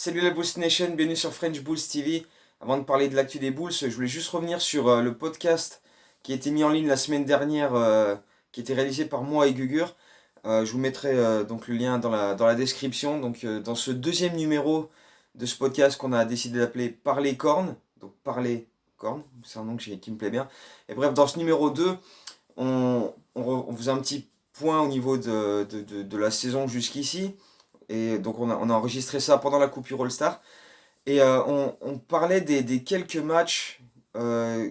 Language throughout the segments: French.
Salut la Bulls Nation, bienvenue sur French Bulls TV. Avant de parler de l'actu des Bulls, je voulais juste revenir sur le podcast qui a été mis en ligne la semaine dernière, qui a été réalisé par moi et Gugur. Je vous mettrai donc le lien dans la description. Donc dans ce deuxième numéro de ce podcast qu'on a décidé d'appeler Parler Cornes, donc Parler Cornes, c'est un nom qui me plaît bien. Et bref, dans ce numéro 2, on faisait un petit point au niveau de la saison jusqu'ici. Et donc on a enregistré ça pendant la coupure All-Star. Et on parlait des quelques matchs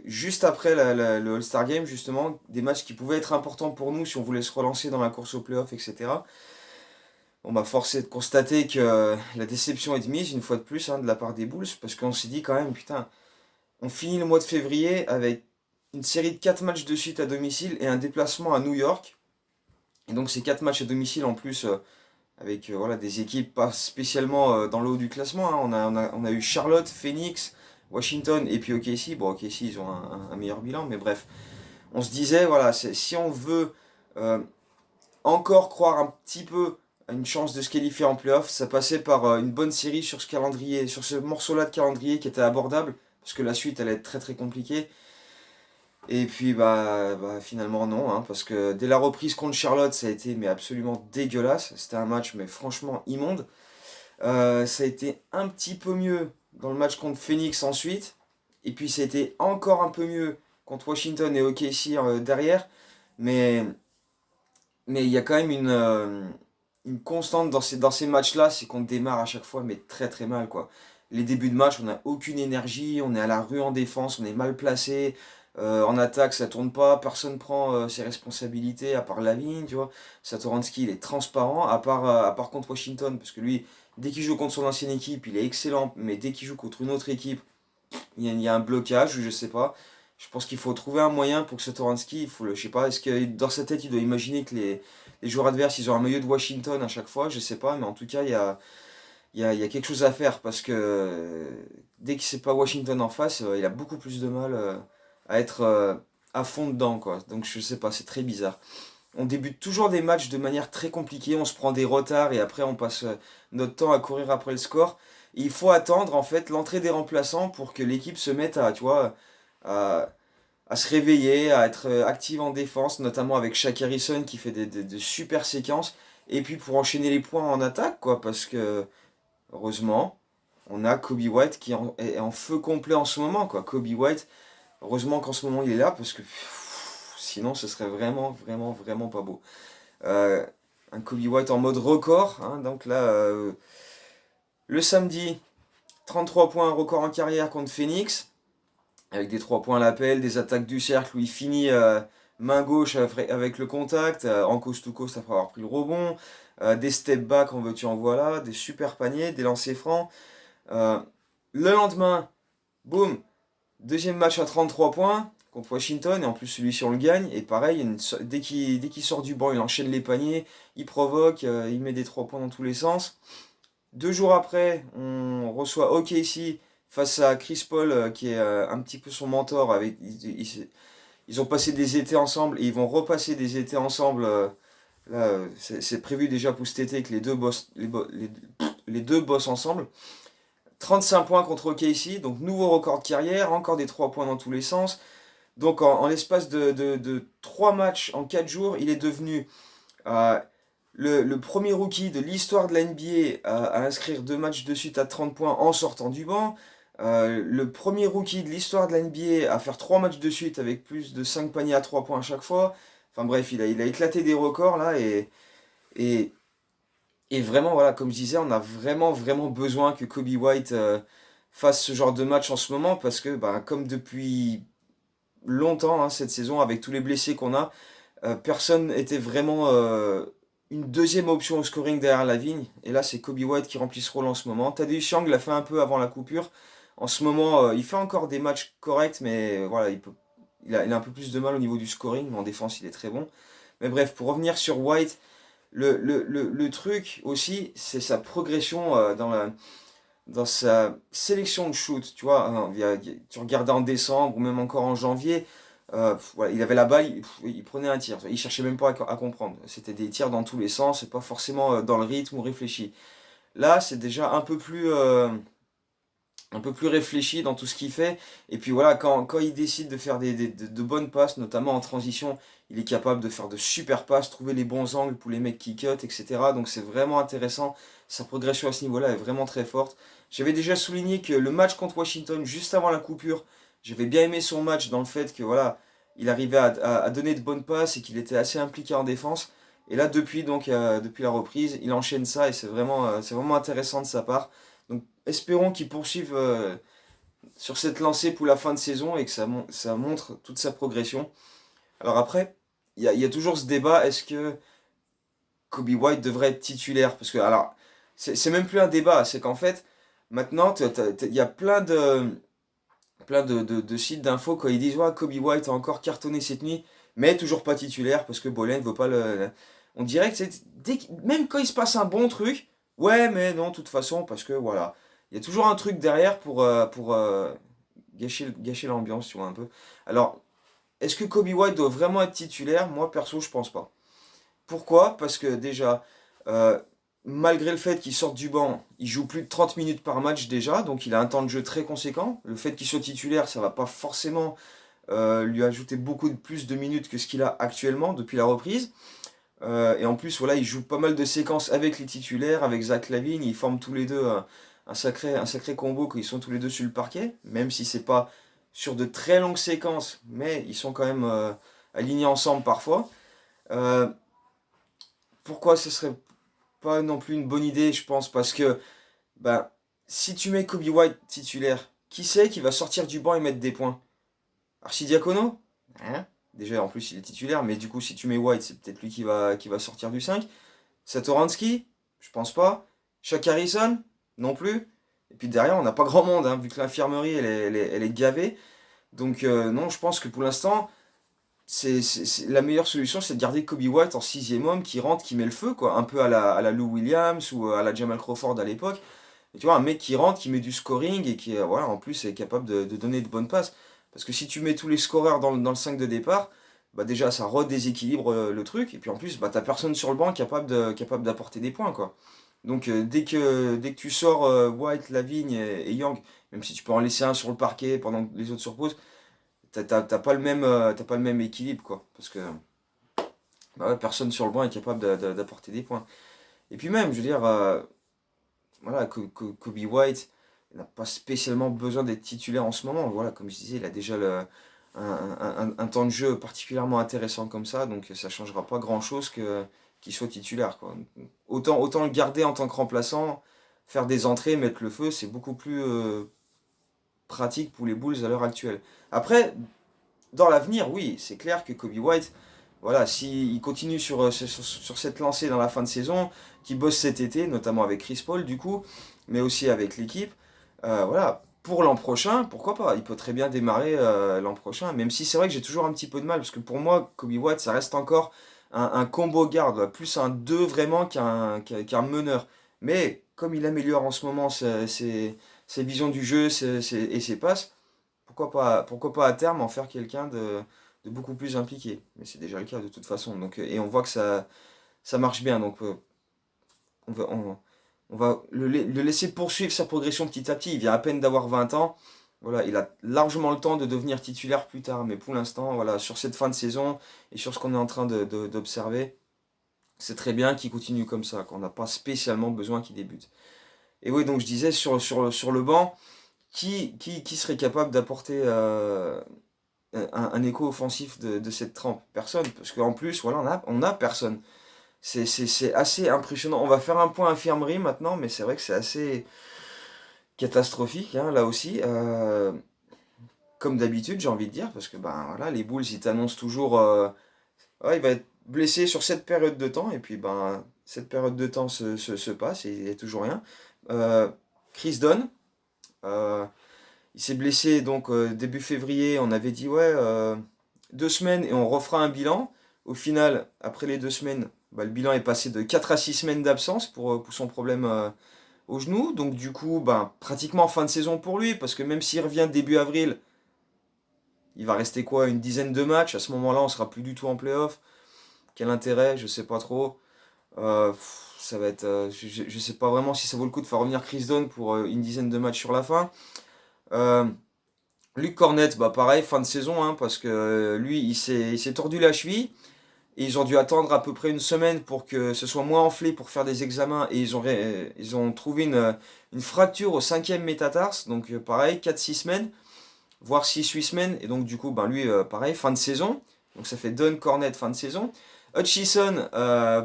juste après le All-Star Game, justement, des matchs qui pouvaient être importants pour nous si on voulait se relancer dans la course au playoff, etc. On m'a forcé de constater que la déception est de mise, une fois de plus, hein, de la part des Bulls, parce qu'on s'est dit quand même, putain, on finit le mois de février avec une série de 4 matchs de suite à domicile et un déplacement à New York. Et donc ces 4 matchs à domicile en plus, avec voilà, des équipes pas spécialement dans le haut du classement, hein. On a eu Charlotte, Phoenix, Washington et puis OKC. Bon, OKC, ils ont un meilleur bilan, mais bref. On se disait, voilà, si on veut euh, encore croire un petit peu à une chance de se qualifier en playoff, ça passait par une bonne série sur ce calendrier, sur ce morceau-là de calendrier qui était abordable, parce que la suite allait être très très compliquée. Et puis finalement non, hein, parce que dès la reprise contre Charlotte, ça a été mais absolument dégueulasse. C'était un match mais franchement immonde. Ça a été un petit peu mieux dans le match contre Phoenix ensuite. Et puis ça a été encore un peu mieux contre Washington et OKC derrière. Mais mais il y a quand même une constante dans ces matchs-là, c'est qu'on démarre à chaque fois mais très très mal quoi. Les débuts de match, on n'a aucune énergie, on est à la rue en défense, on est mal placé. En attaque, ça tourne pas, personne prend ses responsabilités à part Lavigne, tu vois. Satoransky, il est transparent, à part contre Washington, parce que lui, dès qu'il joue contre son ancienne équipe, il est excellent, mais dès qu'il joue contre une autre équipe, il y a un blocage, ou je sais pas. Je pense qu'il faut trouver un moyen pour que Satoransky, je sais pas, est-ce que dans sa tête, il doit imaginer que les joueurs adverses, ils ont un maillot de Washington à chaque fois, je sais pas, mais en tout cas, il y a quelque chose à faire, parce que dès que c'est pas Washington en face, il a beaucoup plus de mal à être à fond dedans, quoi. Donc je sais pas, c'est très bizarre. On débute toujours des matchs de manière très compliquée, on se prend des retards et après on passe notre temps à courir après le score. Et il faut attendre en fait l'entrée des remplaçants pour que l'équipe se mette à, tu vois, à, à se réveiller, à être active en défense, notamment avec Shaq Harrison qui fait de super séquences. Et puis pour enchaîner les points en attaque, quoi, parce que heureusement, on a Kobe White qui est en feu complet en ce moment, quoi. Kobe White, heureusement qu'en ce moment il est là, parce que sinon ce serait vraiment, vraiment, vraiment pas beau. Euh, un Kobe White en mode record, hein, donc là, le samedi, 33 points, record en carrière contre Phoenix, avec des 3 points à l'appel, des attaques du cercle où il finit main gauche avec le contact, en coast to coast après avoir pris le rebond, des step back en veux-tu en voilà, des super paniers, des lancers francs. Euh, le lendemain, boum, deuxième match à 33 points contre Washington, et en plus celui-ci on le gagne. Et pareil, dès qu'il sort du banc, il enchaîne les paniers, il provoque, il met des 3 points dans tous les sens. 2 jours après, on reçoit OKC face à Chris Paul, qui est un petit peu son mentor. Ils ont passé des étés ensemble et ils vont repasser des étés ensemble. Là, c'est prévu déjà pour cet été que les deux bossent, les deux bossent ensemble. 35 points contre OKC, donc nouveau record de carrière, encore des 3 points dans tous les sens. Donc en l'espace de 3 matchs en 4 jours, il est devenu euh, le premier rookie de l'histoire de la NBA à inscrire 2 matchs de suite à 30 points en sortant du banc. Le premier rookie de l'histoire de la NBA à faire 3 matchs de suite avec plus de 5 paniers à 3 points à chaque fois. Enfin bref, il a éclaté des records là et, et vraiment, voilà, comme je disais, on a vraiment, vraiment besoin que Kobe White fasse ce genre de match en ce moment parce que, bah, comme depuis longtemps, hein, cette saison, avec tous les blessés qu'on a, personne n'était vraiment une deuxième option au scoring derrière la vigne. Et là, c'est Kobe White qui remplit ce rôle en ce moment. Tadeusz Young l'a fait un peu avant la coupure. En ce moment, il fait encore des matchs corrects, mais voilà, il a un peu plus de mal au niveau du scoring, mais en défense, il est très bon. Mais bref, pour revenir sur White, le truc aussi, c'est sa progression dans sa sélection de shoot. Tu vois, hein, tu regardais en décembre ou même encore en janvier, voilà, il avait la balle, il prenait un tir. Il cherchait même pas à comprendre. C'était des tirs dans tous les sens, et pas forcément dans le rythme ou réfléchi. Là, c'est déjà un peu plus réfléchi dans tout ce qu'il fait. Et puis voilà, quand il décide de faire de bonnes passes, notamment en transition, il est capable de faire de super passes, trouver les bons angles pour les mecs qui cut, etc. Donc c'est vraiment intéressant. Sa progression à ce niveau-là est vraiment très forte. J'avais déjà souligné que le match contre Washington, juste avant la coupure, j'avais bien aimé son match dans le fait que voilà, il arrivait à donner de bonnes passes et qu'il était assez impliqué en défense. Et là, depuis la reprise, il enchaîne ça et c'est vraiment intéressant de sa part. Donc espérons qu'il poursuive sur cette lancée pour la fin de saison et que ça montre toute sa progression. Alors après, il y a toujours ce débat, est-ce que Kobe White devrait être titulaire? Parce que, alors, c'est même plus un débat, c'est qu'en fait, maintenant, il y a plein de sites d'infos quand ils disent, ouais, Kobe White a encore cartonné cette nuit, mais toujours pas titulaire parce que Bolen ne veut pas le. On dirait que même quand il se passe un bon truc, ouais, mais non, de toute façon, parce que voilà. Il y a toujours un truc derrière pour gâcher l'ambiance, tu vois, un peu. Alors, est-ce que Kobe White doit vraiment être titulaire? Moi, perso, je pense pas. Pourquoi? Parce que déjà, euh, malgré le fait qu'il sorte du banc, il joue plus de 30 minutes par match déjà, donc il a un temps de jeu très conséquent. Le fait qu'il soit titulaire, ça va pas forcément lui ajouter beaucoup de plus de minutes que ce qu'il a actuellement depuis la reprise. Et en plus, voilà, il joue pas mal de séquences avec les titulaires, avec Zach LaVine, ils forment tous les deux un sacré combo quand ils sont tous les deux sur le parquet, même si c'est pas sur de très longues séquences, mais ils sont quand même alignés ensemble parfois. Euh, Pourquoi ce serait pas non plus une bonne idée, je pense, parce que ben, si tu mets Kobe White titulaire, qui c'est qui va sortir du banc et mettre des points? Archidiakono? Hein? Déjà, en plus, il est titulaire, mais du coup, si tu mets White, c'est peut-être lui qui va sortir du 5. Satoransky? Je pense pas. Shaq Harrison? Non plus. Et puis derrière, on n'a pas grand monde, hein, vu que l'infirmerie, elle est gavée. Donc, non, je pense que pour l'instant, la meilleure solution, c'est de garder Kobe White en sixième homme qui rentre, qui met le feu, quoi. Un peu à la Lou Williams ou à la Jamal Crawford à l'époque. Et tu vois, un mec qui rentre, qui met du scoring et qui, voilà, en plus, est capable de donner de bonnes passes. Parce que si tu mets tous les scoreurs dans le 5 de départ, bah déjà, ça redéséquilibre le truc. Et puis en plus, bah, t'as personne sur le banc capable d'apporter des points, quoi. Donc dès que tu sors White, Lavigne et Young, même si tu peux en laisser un sur le parquet pendant que les autres se reposent, t'as pas le même équilibre, quoi. Parce que bah ouais, personne sur le banc est capable d'apporter des points. Et puis même, je veux dire, voilà, Kobe White n'a pas spécialement besoin d'être titulaire en ce moment. Voilà, comme je disais, il a déjà un temps de jeu particulièrement intéressant comme ça, donc ça changera pas grand-chose qu'il soit titulaire, quoi. Autant le garder en tant que remplaçant, faire des entrées, mettre le feu, c'est beaucoup plus pratique pour les Bulls à l'heure actuelle. Après, dans l'avenir, oui, c'est clair que Kobe White, voilà, s'il continue sur cette lancée dans la fin de saison, qu'il bosse cet été, notamment avec Chris Paul du coup, mais aussi avec l'équipe, voilà, pour l'an prochain, pourquoi pas? Il peut très bien démarrer l'an prochain, même si c'est vrai que j'ai toujours un petit peu de mal, parce que pour moi, Kobe White, ça reste encore un combo guard, plus un 2 vraiment qu'un meneur. Mais comme il améliore en ce moment ses visions du jeu et ses passes, pourquoi pas à terme en faire quelqu'un de beaucoup plus impliqué. Mais c'est déjà le cas de toute façon. Donc, et on voit que ça marche bien. Donc on va, on, on va le laisser poursuivre sa progression petit à petit. Il vient à peine d'avoir 20 ans. Voilà, il a largement le temps de devenir titulaire plus tard. Mais pour l'instant, voilà, sur cette fin de saison et sur ce qu'on est en train d'observer, c'est très bien qu'il continue comme ça, qu'on n'a pas spécialement besoin qu'il débute. Et oui, donc je disais sur le banc, qui serait capable d'apporter un écho offensif de cette trempe? Personne. Parce qu'en plus, voilà, on a personne. C'est assez impressionnant. On va faire un point infirmerie maintenant, mais c'est vrai que c'est assez catastrophique, hein, là aussi. Comme d'habitude, j'ai envie de dire, parce que ben voilà, les Bulls, ils t'annoncent toujours, ouais, il va être blessé sur cette période de temps, et puis ben cette période de temps se passe et il n'y a toujours rien. Euh, Chris Dunn, euh, il s'est blessé donc début février. On avait dit ouais, 2 semaines et on refera un bilan. Au final, après les 2 semaines, bah, le bilan est passé de 4 à 6 semaines d'absence pour son problème au genou. Donc du coup, ben, pratiquement fin de saison pour lui, parce que même s'il revient début avril, il va rester quoi, une dizaine de matchs. À ce moment-là, on sera plus du tout en playoff. Quel intérêt? Je sais pas trop. Euh, ça va être, je sais pas vraiment si ça vaut le coup de faire revenir Chris Dunn pour une dizaine de matchs sur la fin. Euh, Luke Cornett, bah pareil, fin de saison, hein, parce que lui, il s'est tordu la cheville. Et ils ont dû attendre à peu près une semaine pour que ce soit moins enflé pour faire des examens. Et ils ont trouvé une fracture au cinquième métatarse. Donc pareil, 4-6 semaines, voire 6-8 semaines. Et donc du coup, ben lui, pareil, fin de saison. Donc ça fait Dunn, Cornett, fin de saison. Hutchison,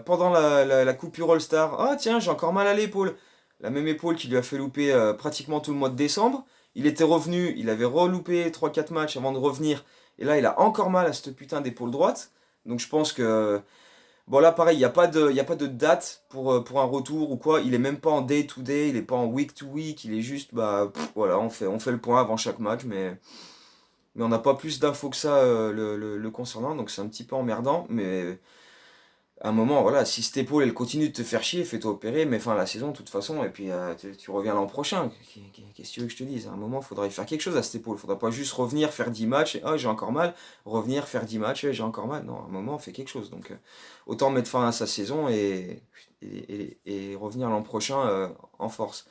pendant la coupure All-Star, ah tiens, j'ai encore mal à l'épaule. La même épaule qui lui a fait louper pratiquement tout le mois de décembre. Il était revenu, il avait reloupé 3-4 matchs avant de revenir. Et là, il a encore mal à cette putain d'épaule droite. Donc je pense que... Bon là pareil, il y a pas de date pour un retour ou quoi. Il est même pas en day to day, il est pas en week to week. Il est juste, bah voilà, on fait le point avant chaque match. Mais on n'a pas plus d'infos que ça le concernant. Donc c'est un petit peu emmerdant. Mais à un moment, voilà, si cette épaule elle continue de te faire chier, fais-toi opérer, mets fin à la saison de toute façon, et puis tu reviens l'an prochain. Qu'est-ce que tu veux que je te dise? À un moment, il faudra y faire quelque chose à cette épaule. Il faudra pas juste revenir, faire 10 matchs, et j'ai encore mal, revenir, faire 10 matchs, et j'ai encore mal. Non, à un moment, on fait quelque chose. Donc autant mettre fin à sa saison et revenir l'an prochain en force.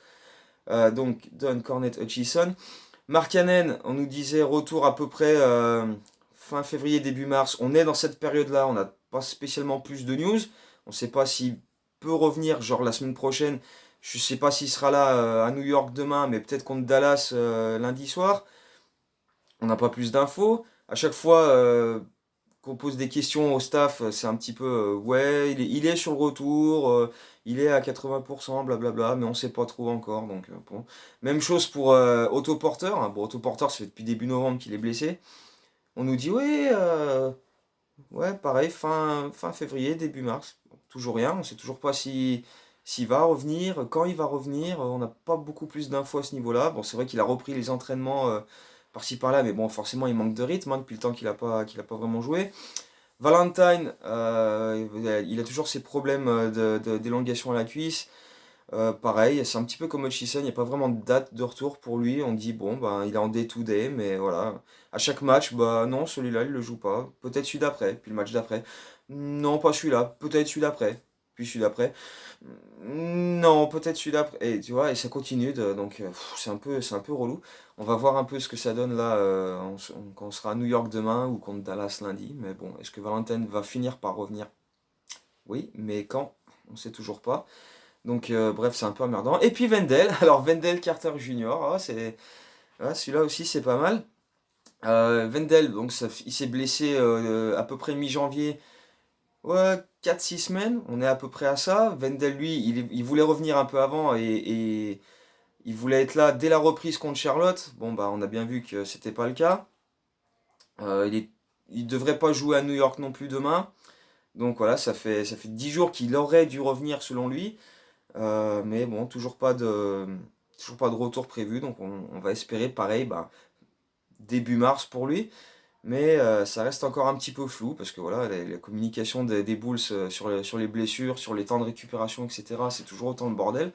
Donc, Don Cornette Hutchison. Markkanen, on nous disait retour à peu près fin février, début mars. On est dans cette période-là, on n'a pas spécialement plus de news. On ne sait pas s'il peut revenir, genre la semaine prochaine. Je ne sais pas s'il sera là à New York demain, mais peut-être contre Dallas lundi soir. On n'a pas plus d'infos. À chaque fois qu'on pose des questions au staff, c'est un petit peu ouais, il est sur le retour, il est à 80%, blablabla, mais on ne sait pas trop encore. Donc, bon. Même chose pour Otto Porter, hein. Bon, Otto Porter, c'est depuis début novembre qu'il est blessé. On nous dit ouais, ouais, pareil, fin février, début mars. Bon, toujours rien, on ne sait toujours pas s'il va revenir, quand il va revenir. On n'a pas beaucoup plus d'infos à ce niveau-là. Bon, c'est vrai qu'il a repris les entraînements par-ci par-là, mais bon, forcément, il manque de rythme hein, depuis le temps qu'il a pas vraiment joué. Valentine, il a toujours ses problèmes d'élongation à la cuisse. Pareil, c'est un petit peu comme Hutchison, il n'y a pas vraiment de date de retour pour lui. On dit, bon, ben, il est en day-to-day, mais voilà. À chaque match, bah non, celui-là, il le joue pas. Peut-être celui d'après, puis le match d'après. Non, pas celui-là, peut-être celui d'après, puis celui d'après. Non, peut-être celui d'après. Et tu vois, et ça continue, donc c'est un peu relou. On va voir un peu ce que ça donne là quand on sera à New York demain ou contre Dallas lundi. Mais bon, est-ce que Valentine va finir par revenir? Oui, mais quand? On sait toujours pas. Donc bref, c'est un peu emmerdant. Et puis Wendell, alors Wendell Carter Jr., celui-là aussi c'est pas mal. Wendell, donc il s'est blessé à peu près mi-janvier, ouais, 4-6 semaines, on est à peu près à ça. Wendell, lui, il voulait revenir un peu avant et il voulait être là dès la reprise contre Charlotte. Bon, bah on a bien vu que c'était pas le cas. Il devrait pas jouer à New York non plus demain. Donc voilà, ça fait 10 jours qu'il aurait dû revenir selon lui. Mais bon, toujours pas de retour prévu, donc on va espérer pareil, bah, début mars pour lui. Mais ça reste encore un petit peu flou parce que voilà, la communication des Bulls sur les blessures, sur les temps de récupération, etc., c'est toujours autant de bordel.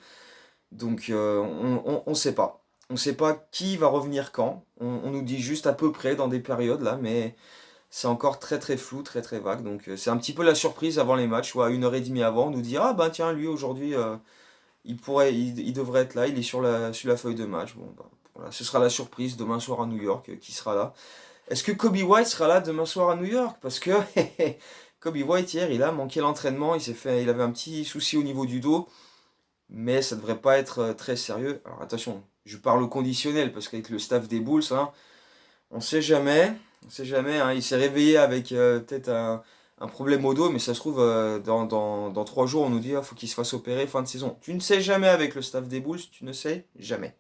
Donc on sait pas. On sait pas qui va revenir quand. On nous dit juste à peu près dans des périodes là, mais c'est encore très très flou, très très vague. Donc c'est un petit peu la surprise avant les matchs, ou à 1h30 avant, on nous dit ah ben tiens lui aujourd'hui il devrait être là, il est sur la feuille de match. Bon, bah, voilà, ce sera la surprise demain soir à New York, qui sera là. Est-ce que Kobe White sera là demain soir à New York? Parce que Kobe White hier, il a manqué l'entraînement, il avait un petit souci au niveau du dos, mais ça devrait pas être très sérieux. Alors attention, je parle au conditionnel parce qu'avec le staff des Bulls, hein, on sait jamais, on sait jamais. Hein, il s'est réveillé avec peut-être un problème au dos, mais ça se trouve dans 3 jours, on nous dit faut qu'il se fasse opérer fin de saison. Tu ne sais jamais avec le staff des Bulls, tu ne sais jamais.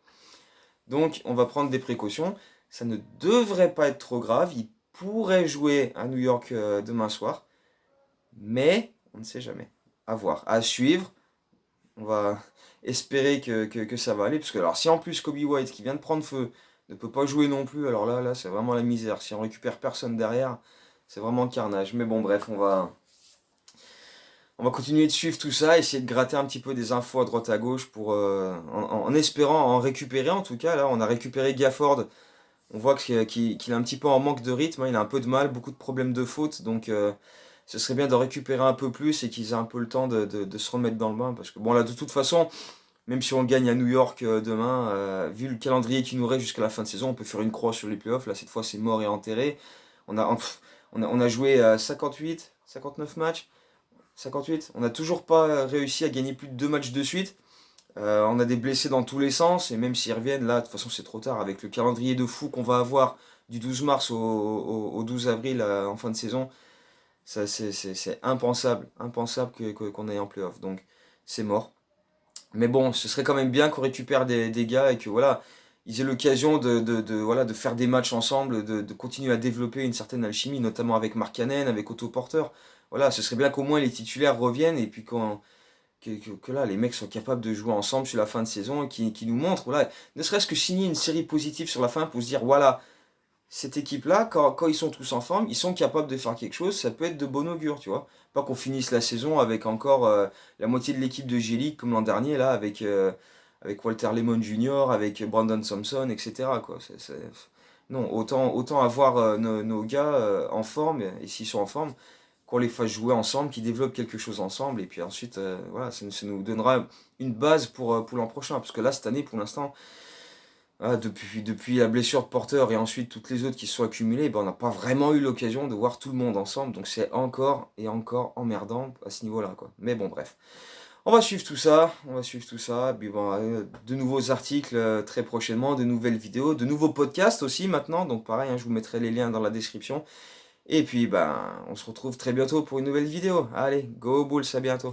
Donc on va prendre des précautions. Ça ne devrait pas être trop grave. Il pourrait jouer à New York demain soir, mais on ne sait jamais. À voir, à suivre. On va espérer que ça va aller. Parce que alors si en plus Kobe White qui vient de prendre feu ne peut pas jouer non plus, alors là c'est vraiment la misère. Si on récupère personne derrière, c'est vraiment le carnage. Mais bon bref, on va continuer de suivre tout ça, essayer de gratter un petit peu des infos à droite à gauche pour en espérant en récupérer en tout cas. Là on a récupéré Gafford. On voit qu'il est un petit peu en manque de rythme, hein. Il a un peu de mal, beaucoup de problèmes de faute. Donc ce serait bien de récupérer un peu plus et qu'ils aient un peu le temps de se remettre dans le bain. Parce que bon, là, de toute façon, même si on gagne à New York demain, vu le calendrier qui nous reste jusqu'à la fin de saison, on peut faire une croix sur les playoffs. Là, cette fois, c'est mort et enterré. On a, on a joué 58, 59 matchs. 58. On n'a toujours pas réussi à gagner plus de 2 matchs de suite. On a des blessés dans tous les sens. Et même s'ils reviennent, là, de toute façon, c'est trop tard. Avec le calendrier de fou qu'on va avoir du 12 mars au 12 avril en fin de saison, ça, c'est impensable. Impensable qu'on aille en playoff. Donc, c'est mort. Mais bon, ce serait quand même bien qu'on récupère des gars et que voilà, ils aient l'occasion voilà, de faire des matchs ensemble, de continuer à développer une certaine alchimie, notamment avec Mark Cannon, avec Otto Porter. Voilà, ce serait bien qu'au moins les titulaires reviennent et puis que là, les mecs soient capables de jouer ensemble sur la fin de saison et qui nous montrent, voilà, ne serait-ce que signer une série positive sur la fin pour se dire, voilà, cette équipe-là, quand ils sont tous en forme, ils sont capables de faire quelque chose, ça peut être de bon augure, tu vois. Pas qu'on finisse la saison avec encore la moitié de l'équipe de G-League comme l'an dernier, là, avec Walter Lemon Jr., avec Brandon Thompson, etc., quoi. Non, autant avoir nos gars en forme, et s'ils sont en forme, qu'on les fasse jouer ensemble, qu'ils développent quelque chose ensemble, et puis ensuite, voilà, ça nous donnera une base pour l'an prochain. Parce que là, cette année, pour l'instant, depuis la blessure de Porter et ensuite toutes les autres qui se sont accumulées, ben, on n'a pas vraiment eu l'occasion de voir tout le monde ensemble. Donc c'est encore et encore emmerdant à ce niveau-là, quoi. Mais bon, bref. On va suivre tout ça, on va suivre tout ça. Puis bon, de nouveaux articles très prochainement, de nouvelles vidéos, de nouveaux podcasts aussi maintenant. Donc pareil, hein, je vous mettrai les liens dans la description. Et puis ben, on se retrouve très bientôt pour une nouvelle vidéo. Allez, go Bulls, à bientôt.